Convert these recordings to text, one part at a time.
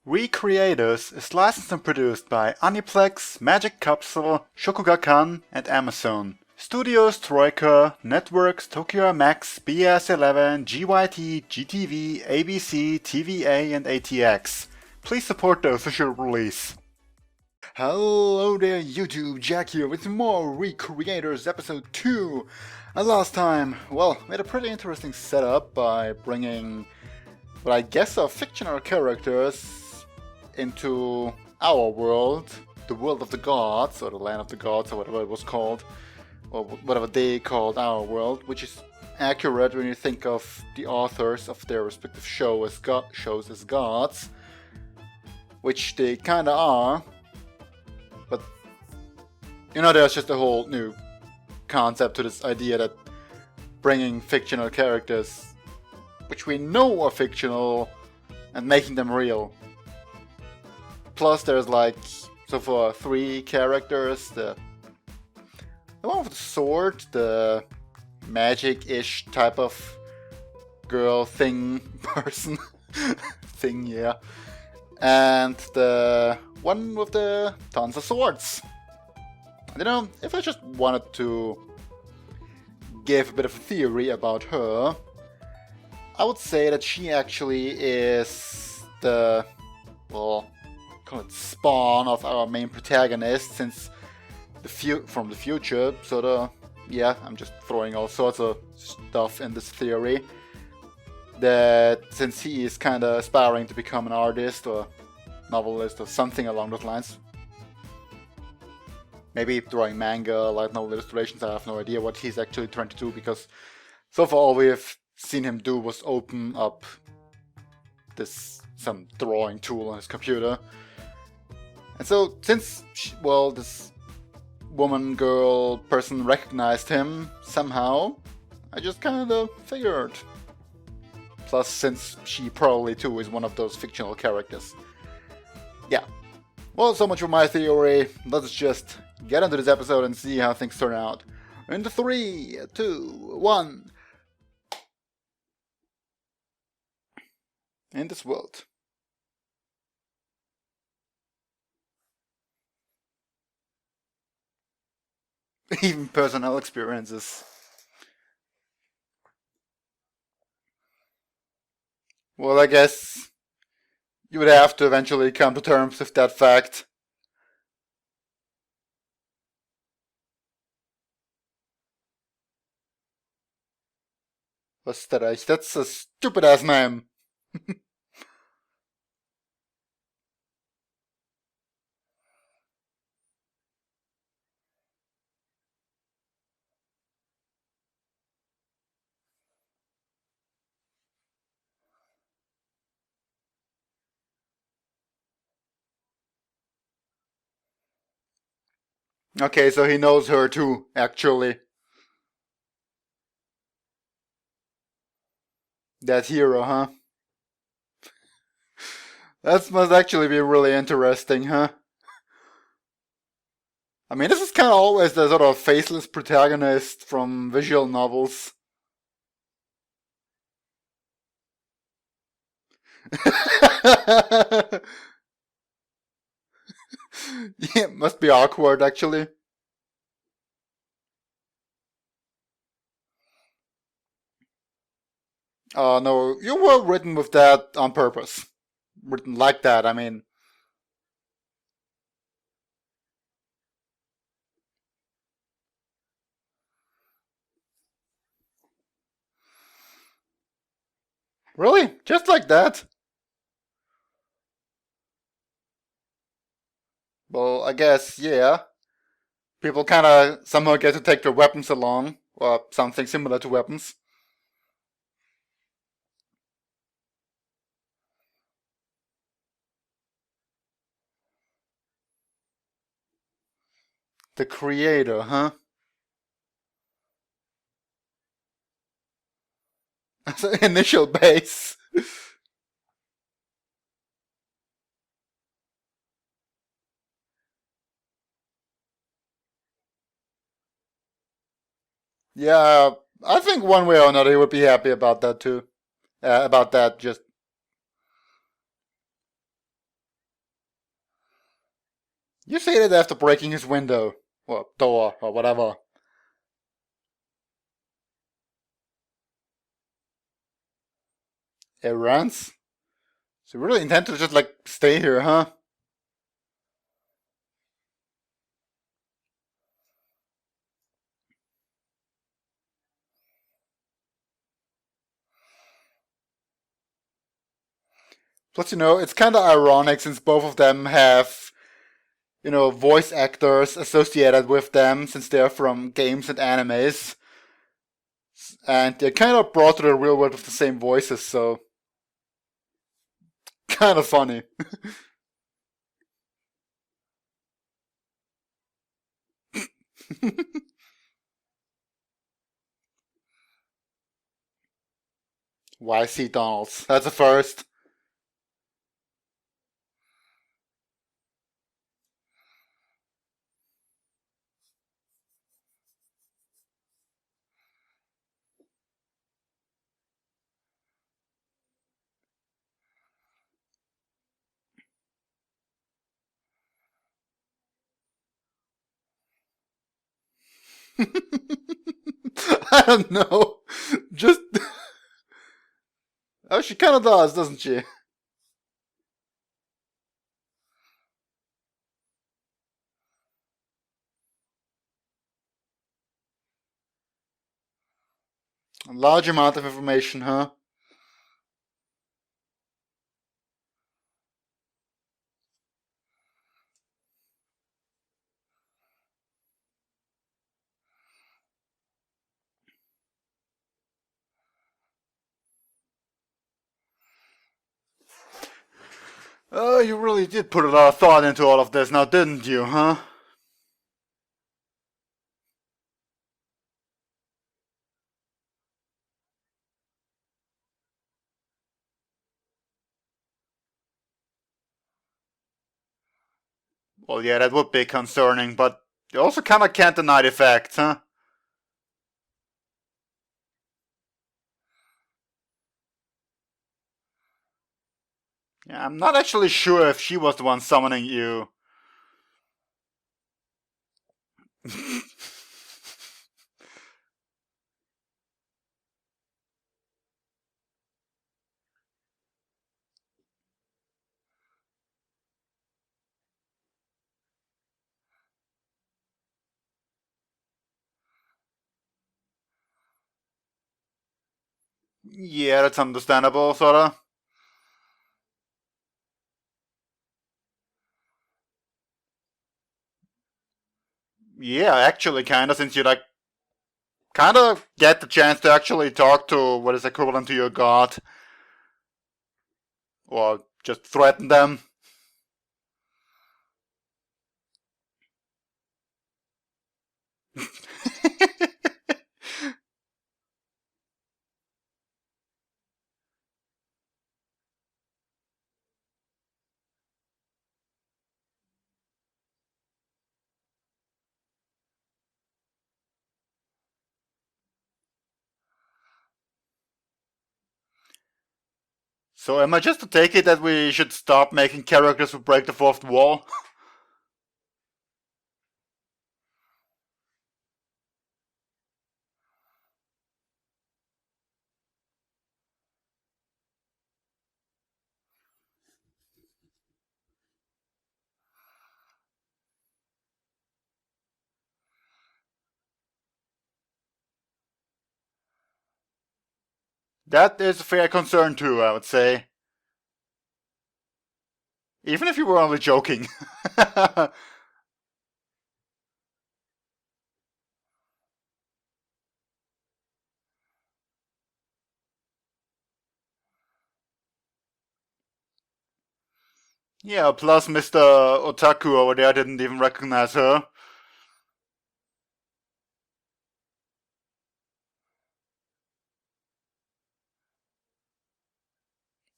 Recreators is licensed and produced by Aniplex, Magic Capsule, Shokugakan, and Amazon. Studios Troika, Networks Tokyo MX, BS11, GYT, GTV, ABC, TVA, and ATX. Please support the official release. Hello there YouTube, Jack here with more Recreators episode 2. And last time, well, we had a pretty interesting setup by bringing what I guess are fictional characters into our world, the world of the gods, or the land of the gods, or whatever it was called, or whatever they called our world, which is accurate when you think of the authors of their respective shows as gods, which they kinda are, but you know, there's just a whole new concept to this idea that bringing fictional characters, which we know are fictional, and making them real. Plus, there's like, so far, 3 characters. The one with the sword, the magic-ish type of girl thing, person, thing, yeah. And the one with the tons of swords. You know, if I just wanted to give a bit of a theory about her, I would say that she actually is the, well, call it spawn of our main protagonist, since from the future. So yeah, I'm just throwing all sorts of stuff in this theory. That since he is kind of aspiring to become an artist or novelist or something along those lines, maybe drawing manga, light novel illustrations, I have no idea what he's actually trying to do, because so far all we have seen him do was open up some drawing tool on his computer. And so, since, well, this woman, girl, person recognized him somehow, I just kind of figured. Plus, since she probably too is one of those fictional characters. Yeah. Well, so much for my theory. Let's just get into this episode and see how things turn out. In 3, 2, 1. In this world. Even personal experiences. Well, I guess you would have to eventually come to terms with that fact. Österreich, that's a stupid ass name. Okay, so he knows her too, actually. That hero, huh? That must actually be really interesting, huh? I mean, this is kind of always the sort of faceless protagonist from visual novels. Yeah, must be awkward, actually. No, you were written with that on purpose. Written like that, I mean. Really? Just like that? Well, I guess, yeah. People kinda somehow get to take their weapons along, or something similar to weapons. The creator, huh? As an initial base. Yeah, I think one way or another he would be happy about that too. About that, just. You say that after breaking his window, or door, or whatever. It runs? So you really intend to just, like, stay here, huh? Plus, it's kind of ironic since both of them have, voice actors associated with them since they're from games and animes. And they're kind of brought to the real world with the same voices, so kind of funny. YC Donalds. That's a first. I don't know. Just. Oh, she kind of does, doesn't she? A large amount of information, huh? Oh, you really did put a lot of thought into all of this now, didn't you, huh? Well, yeah, that would be concerning, but you also kinda can't deny the facts, huh? Yeah, I'm not actually sure if she was the one summoning you. Yeah, that's understandable, sorta. Yeah, actually, kinda, since you, like, kinda get the chance to actually talk to what is equivalent to your god. Or just threaten them. So am I just to take it that we should stop making characters who break the fourth wall? That is a fair concern too, I would say. Even if you were only joking. Yeah, plus Mr. Otaku over there didn't even recognize her.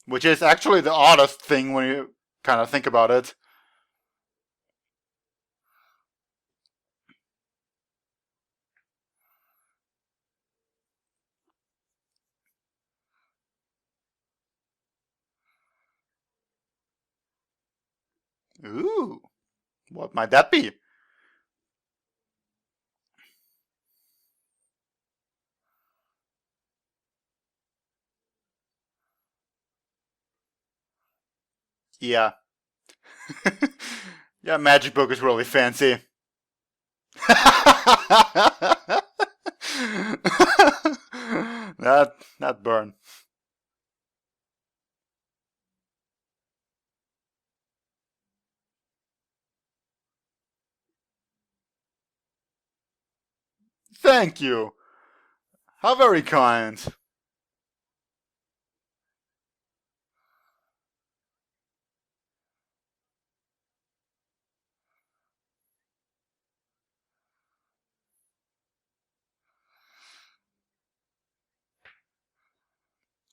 Which is actually the oddest thing when you kind of think about it. Ooh. What might that be? Yeah. Yeah, Magic Book is really fancy. that burn. Thank you. How very kind.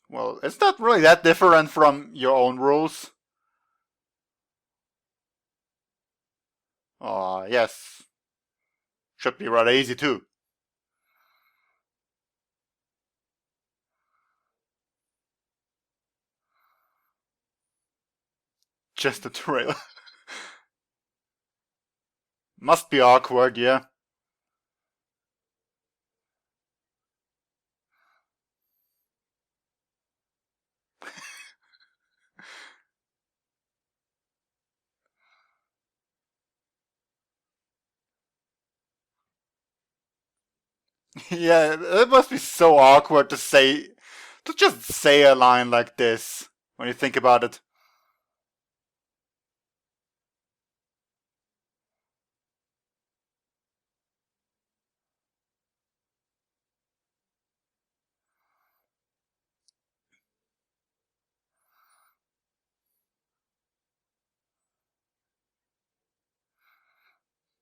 Well, it's not really that different from your own rules. Yes. Should be rather easy too. Just a trailer. Must be awkward, yeah. Yeah, it must be so awkward to just say a line like this when you think about it.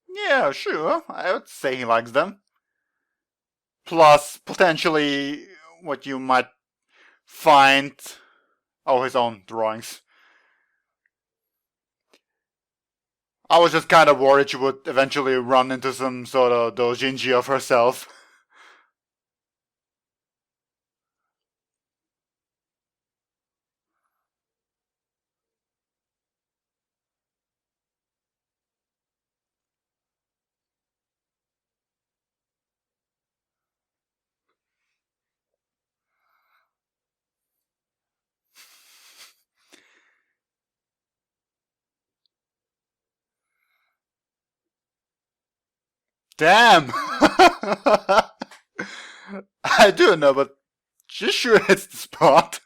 Yeah, sure, I would say he likes them. Plus, potentially, what you might find. Oh, his own drawings. I was just kind of worried she would eventually run into some sort of doujinshi of herself. Damn! I do know, but she sure hits the spot.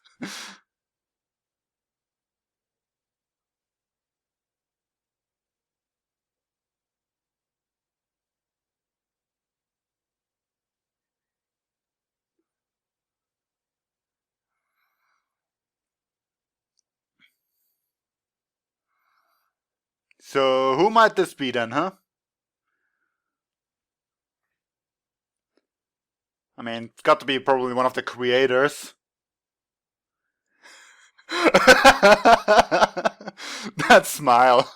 So, who might this be then, huh? I mean, it's got to be probably one of the creators. That smile.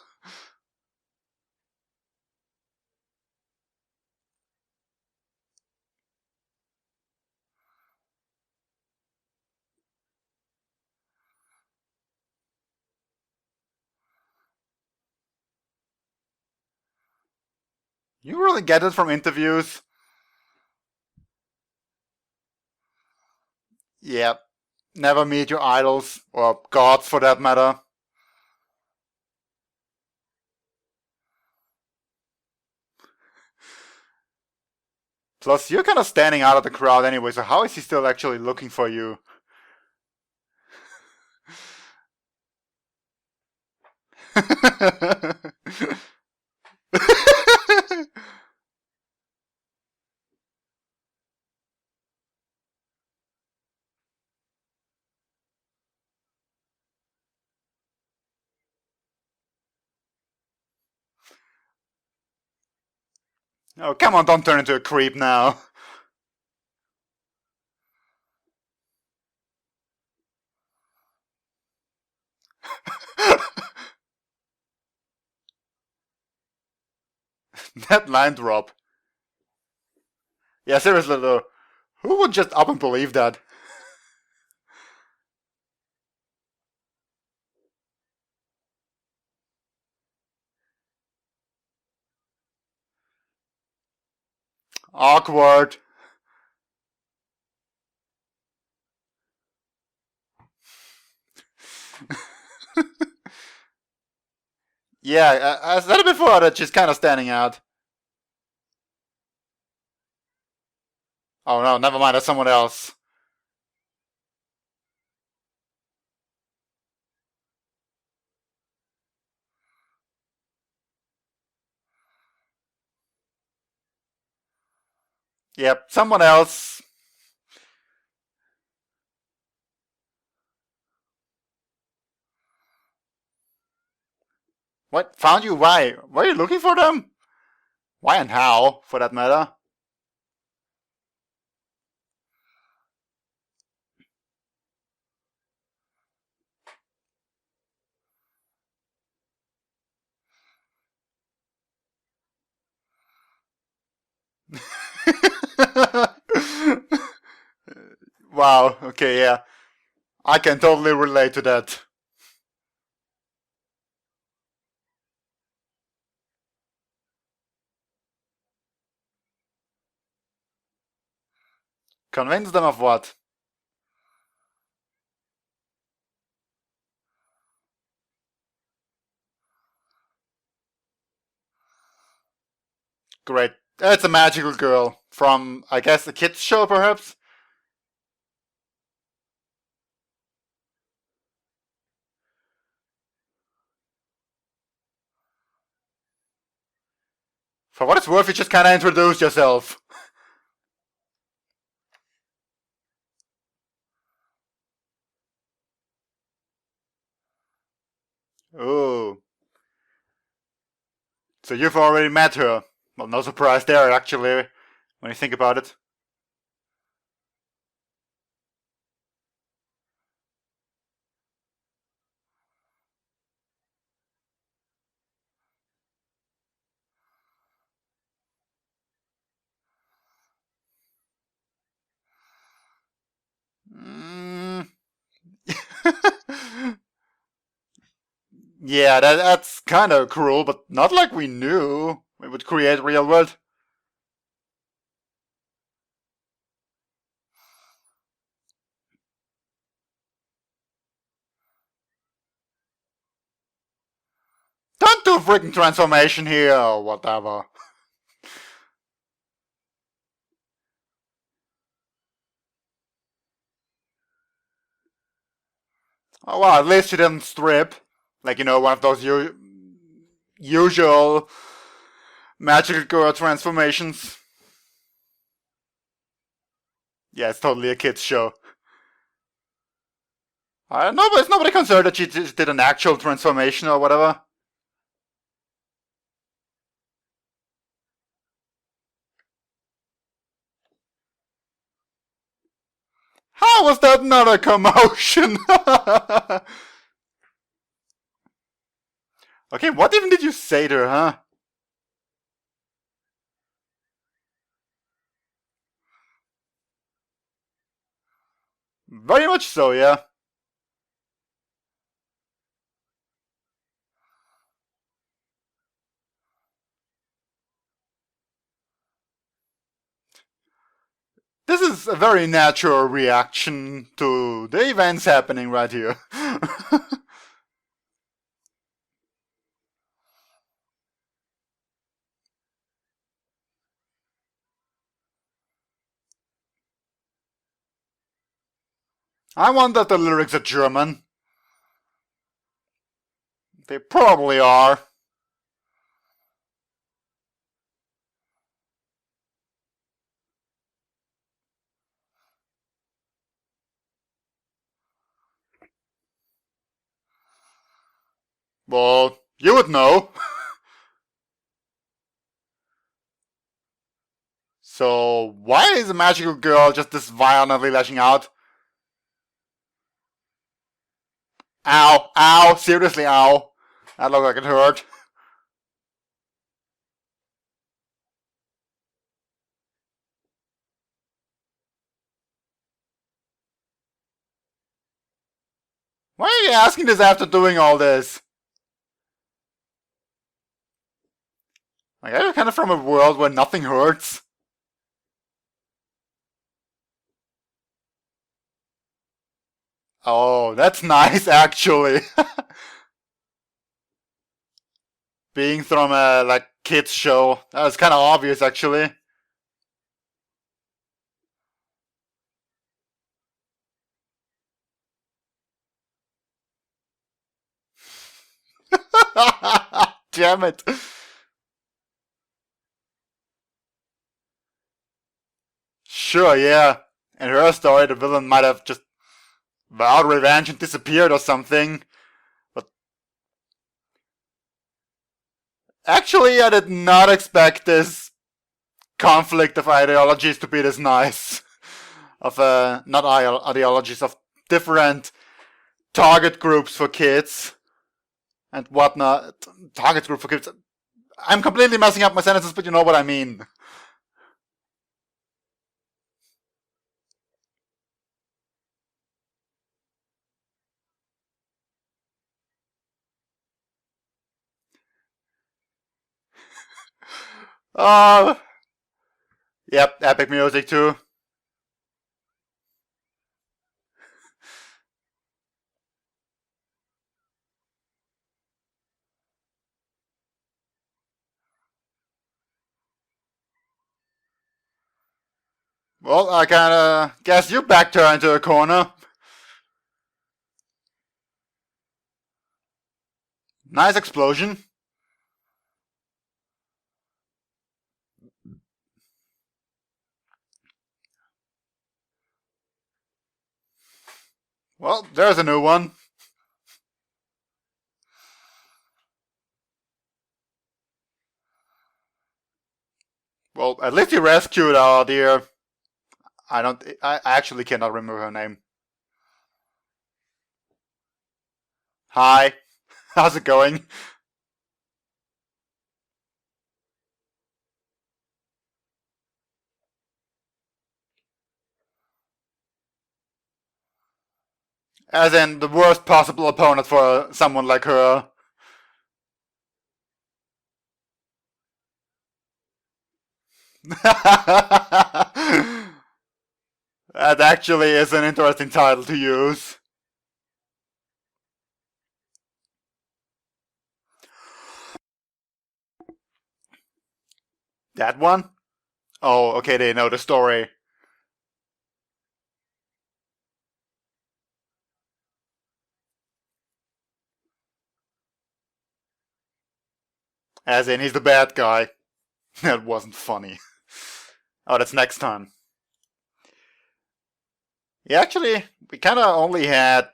You really get it from interviews? Yep. Never meet your idols, or gods for that matter. Plus, you're kind of standing out of the crowd anyway, so how is he still actually looking for you? Oh, come on, don't turn into a creep now. That line drop. Yeah, seriously though, who would just up and believe that? Awkward. Yeah, I said it before that she's kind of standing out. Oh no, never mind, that's someone else. Yep, someone else. What? Found you? Why? Were you looking for them? Why and how, for that matter? Wow, okay, yeah. I can totally relate to that. Convince them of what? Great. It's a magical girl from, I guess, a kids show, perhaps? For what it's worth, you just kind of introduced yourself. Oh. So you've already met her. Well, no surprise there, actually, when you think about it. Mm. Yeah, that's kind of cruel, but not like we knew it would create real world. Don't do freaking transformation here or whatever. Oh well, at least she didn't strip. Like, one of those usual magical girl transformations. Yeah, it's totally a kid's show. No, but it's nobody concerned that she just did an actual transformation or whatever. How was that not a commotion? Okay, what even did you say to her, huh? Very much so, yeah. This is a very natural reaction to the events happening right here. I wonder if the lyrics are German. They probably are. Well, you would know. So, why is a magical girl just this violently lashing out? Ow, ow, seriously, ow. That looked like it hurt. Why are you asking this after doing all this? Like, I'm kind of from a world where nothing hurts. Oh, that's nice, actually. Being from a like kids show, that was kind of obvious, actually. Damn it. Sure, yeah. In her story, the villain might have just vowed revenge and disappeared or something. But actually, I did not expect this conflict of ideologies to be this nice. Of not ideologies, of different target groups for kids and whatnot. Target group for kids. I'm completely messing up my sentences, but you know what I mean. Oh, yep, epic music too. Well, I kinda guess you backed her into a corner. Nice explosion. Well, there's a new one. Well, at least you rescued our dear. I actually cannot remember her name. Hi. How's it going? As in, the worst possible opponent for someone like her. That actually is an interesting title to use. That one? Oh, okay, they know the story. As in, he's the bad guy. That wasn't funny. Oh, that's next time. Yeah, actually, we kind of only had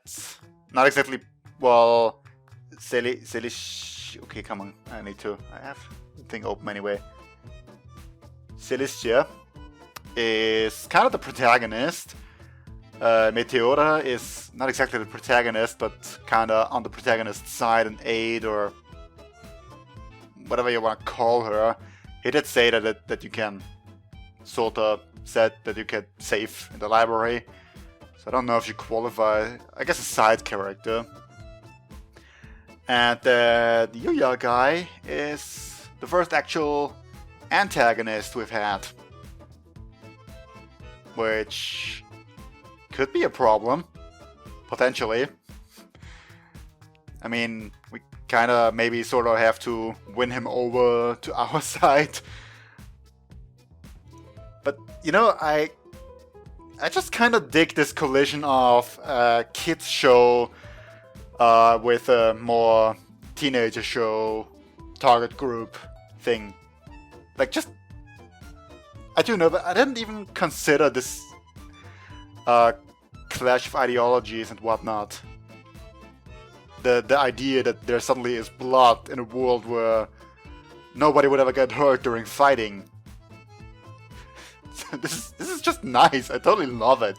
not exactly well, silly. Okay, come on. I need to. I have the thing open anyway. Celestia is kind of the protagonist. Meteora is not exactly the protagonist, but kind of on the protagonist's side, an aide or whatever you want to call her. He did say that you can sort of said that you can save in the library. So I don't know if you qualify. I guess a side character. And the Yuya guy is the first actual antagonist we've had. Which could be a problem. Potentially. I mean, we kinda maybe sort of have to win him over to our side. But, you know, I just kind of dig this collision of a kids show with a more teenager show target group thing. Like, just I do know, but I didn't even consider this clash of ideologies and whatnot. The idea that there suddenly is blood in a world where nobody would ever get hurt during fighting. This is just nice. I totally love it.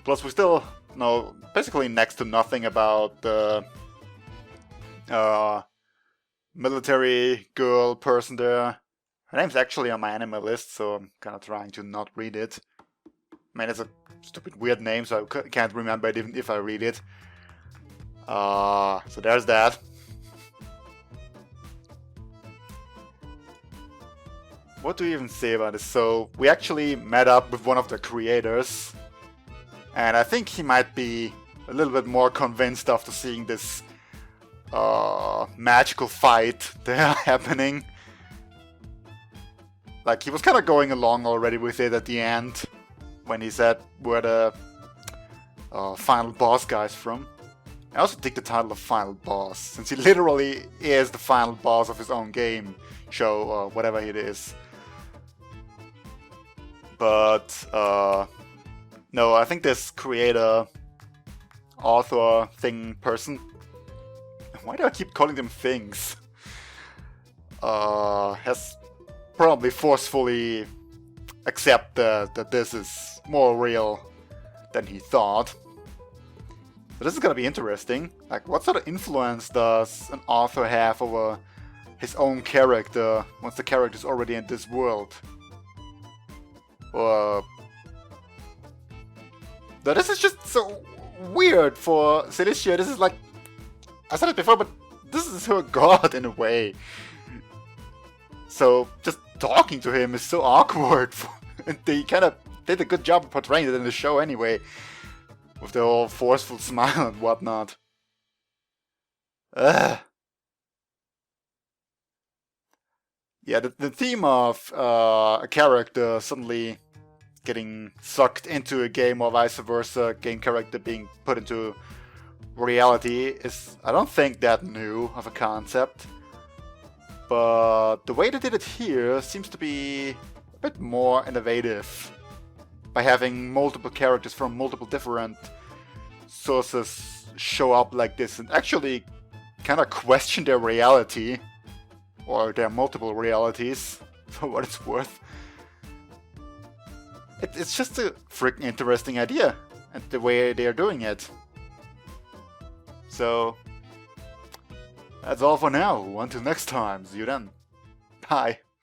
Plus, we still know basically next to nothing about the military girl person there. Her name's actually on my anime list, so I'm kind of trying to not read it. I mean, it's a stupid weird name, so I can't remember it even if I read it. So there's that. What do you even say about this? So we actually met up with one of the creators. And I think he might be a little bit more convinced after seeing this magical fight there happening. Like, he was kind of going along already with it at the end, when he said where the final boss guy's from. I also dig the title of Final Boss, since he literally is the final boss of his own game, show, or whatever it is. But, no, I think this creator, author, thing, person, why do I keep calling them things? Has probably forcefully accepted that this is more real than he thought. So this is gonna be interesting. Like, what sort of influence does an author have over his own character once the character is already in this world? Or... But this is just so weird for Celicia. This is like... I said it before, but this is her god in a way. So, just talking to him is so awkward. And they kind of did a good job of portraying it in the show anyway. With the whole forceful smile and whatnot. Ugh. Yeah, the theme of a character suddenly getting sucked into a game or vice versa, game character being put into reality is, I don't think, that new of a concept. But the way they did it here seems to be a bit more innovative. By having multiple characters from multiple different sources show up like this and actually kind of question their reality. Or their multiple realities, for what it's worth. It's just a freaking interesting idea, and the way they're doing it. So, that's all for now. Until next time. See you then. Bye.